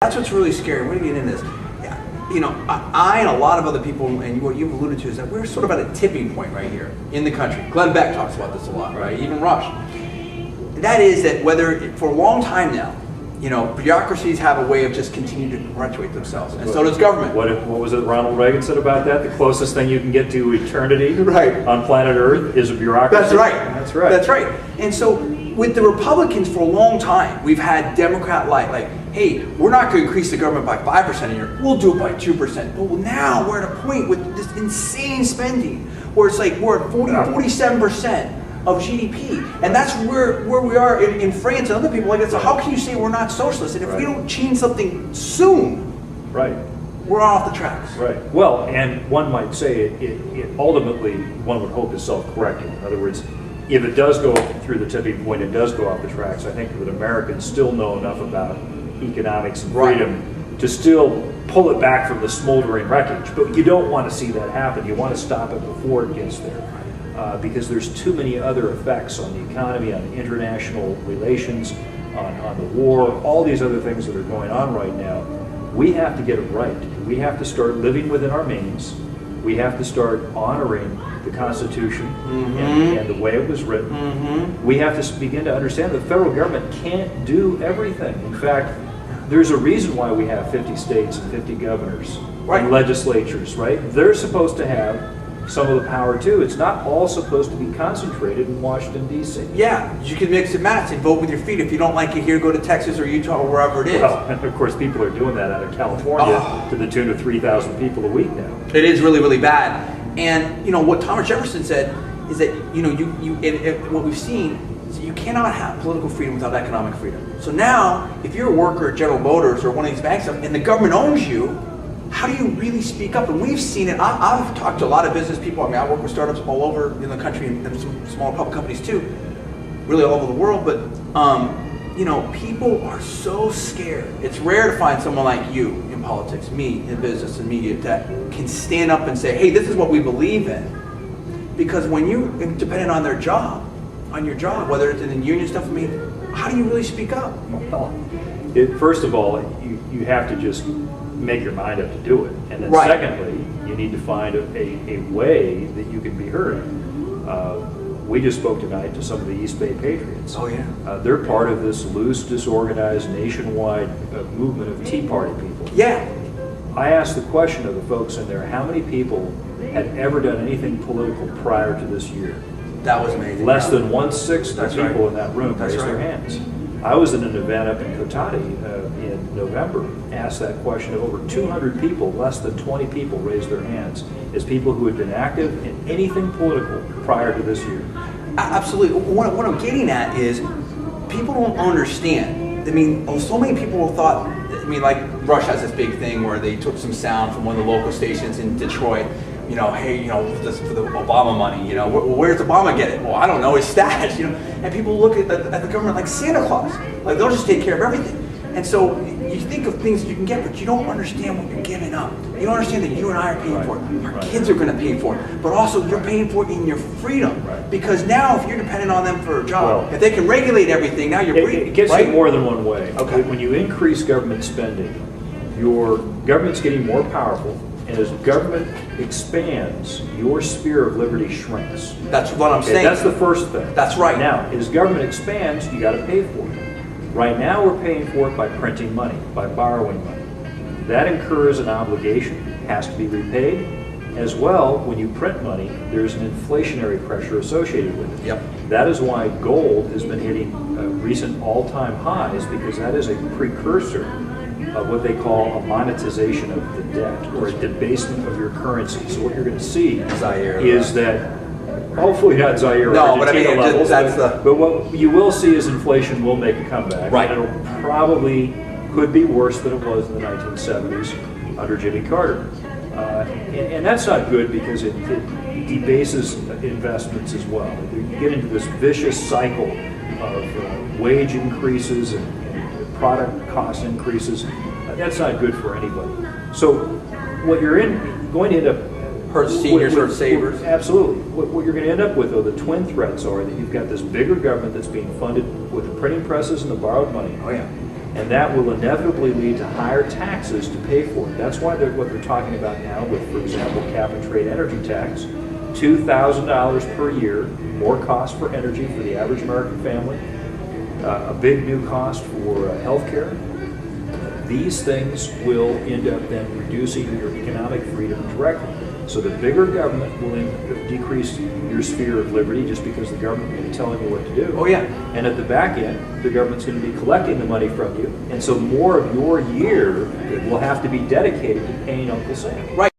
That's what's really scary. We're going to get into this. You know, I and a lot of other people, and what you've alluded to, is that we're sort of at a tipping point right here in the country. Glenn Beck talks about this a lot, right? Even Rush. That is that whether, for a long time now, you know, bureaucracies have a way of just continuing to perpetuate themselves, and so does government. What was it Ronald Reagan said about that? The closest thing you can get to eternity right. on planet Earth is a bureaucracy. That's right. That's right. That's right. And so with the Republicans for a long time, we've had Democrat like, hey, we're not going to increase the government by 5% a year. We'll do it by 2%. But now we're at a point with this insane spending where it's like we're at 47% of GDP. And that's where we are in France and other people like that. So how can you say we're not socialist? And if we don't change something soon, we're off the tracks. Right. Well, and one might say it ultimately, one would hope, is self-correcting. In other words, if it does go through the tipping point, it does go off the tracks, I think that Americans still know enough about economics and freedom to still pull it back from the smoldering wreckage. But you don't want to see that happen. You want to stop it before it gets there, because there's too many other effects on the economy, on international relations, on the war, all these other things that are going on right now. We have to get it right. We have to start living within our means. We have to start honoring the Constitution and the way it was written. We have to begin to understand that the federal government can't do everything. In fact, there's a reason why we have 50 states and 50 governors and legislatures, right? They're supposed to have some of the power too. It's not all supposed to be concentrated in Washington, D.C. Yeah, you can mix and match and vote with your feet. If you don't like it here, go to Texas or Utah or wherever it is. Well, and of course, people are doing that out of California to the tune of 3,000 people a week now. It is really, really bad. And you know what Thomas Jefferson said is that what we've seen is that you cannot have political freedom without economic freedom. So now, if you're a worker at General Motors or one of these banks and the government owns you, how do you really speak up? And we've seen it. I've talked to a lot of business people. I mean, I work with startups all over in the country and some smaller public companies too, really all over the world. But you know, people are so scared. It's rare to find someone like you in politics, me in business and media, that can stand up and say, hey, this is what we believe in. Because when you dependent on their job, on your job, whether it's in the union stuff, I mean, how do you really speak up? Well, first of all, you have to just make your mind up to do it. And then secondly, you need to find a way that you can be heard. We just spoke tonight to some of the East Bay Patriots. Oh yeah. They're part of this loose, disorganized, nationwide movement of Tea Party people. Yeah. I asked the question of the folks in there, how many people had ever done anything political prior to this year? That was amazing. Less than 1/6 of the people in that room raised their hands. I was in an event up in Cotati in November, asked that question of over 200 people, less than 20 people raised their hands as people who had been active in anything political prior to this year. Absolutely. What I'm getting at is people don't understand. I mean, so many people thought, I mean, like Rush has this big thing where they took some sound from one of the local stations in Detroit. You know, hey, you know, this for the Obama money, you know, where's Obama get it? Well, I don't know, his stash, you know. And people look at the government like Santa Claus, like they'll just take care of everything. And so you think of things you can get, but you don't understand what you're giving up. You don't understand that you and I are paying for it. Our kids are going to pay for it, but also you're paying for it in your freedom. Because now, if you're dependent on them for a job, if they can regulate everything, now you're breathing. It gets you more than one way. Okay. When you increase government spending, your government's getting more powerful. And as government expands, your sphere of liberty shrinks. That's what I'm saying. That's the first thing. That's right. Now, as government expands, you got to pay for it. Right now, we're paying for it by printing money, by borrowing money. That incurs an obligation, has to be repaid. As well, when you print money, there's an inflationary pressure associated with it. Yep. That is why gold has been hitting recent all-time highs, because that is a precursor of what they call a monetization of the debt, or a debasement of your currency. So what you're going to see is that, hopefully not Zaire or Argentina levels, but what you will see is inflation will make a comeback. Right. And it'll probably could be worse than it was in the 1970s under Jimmy Carter. And that's not good, because it debases investments as well. You get into this vicious cycle of wage increases and product cost increases. That's not good for anybody. So what you're going to end up hurts seniors, hurts savers. Absolutely. What you're going to end up with, though, the twin threats are that you've got this bigger government that's being funded with the printing presses and the borrowed money. Oh yeah. And that will inevitably lead to higher taxes to pay for it. That's why what they're talking about now with, for example, cap and trade energy tax, $2,000 per year, more cost for energy for the average American family, a big new cost for healthcare. These things will end up then reducing your economic freedom directly. So the bigger government will decrease your sphere of liberty just because the government will be telling you what to do. Oh, yeah. And at the back end, the government's going to be collecting the money from you. And so more of your year will have to be dedicated to paying Uncle Sam. Right.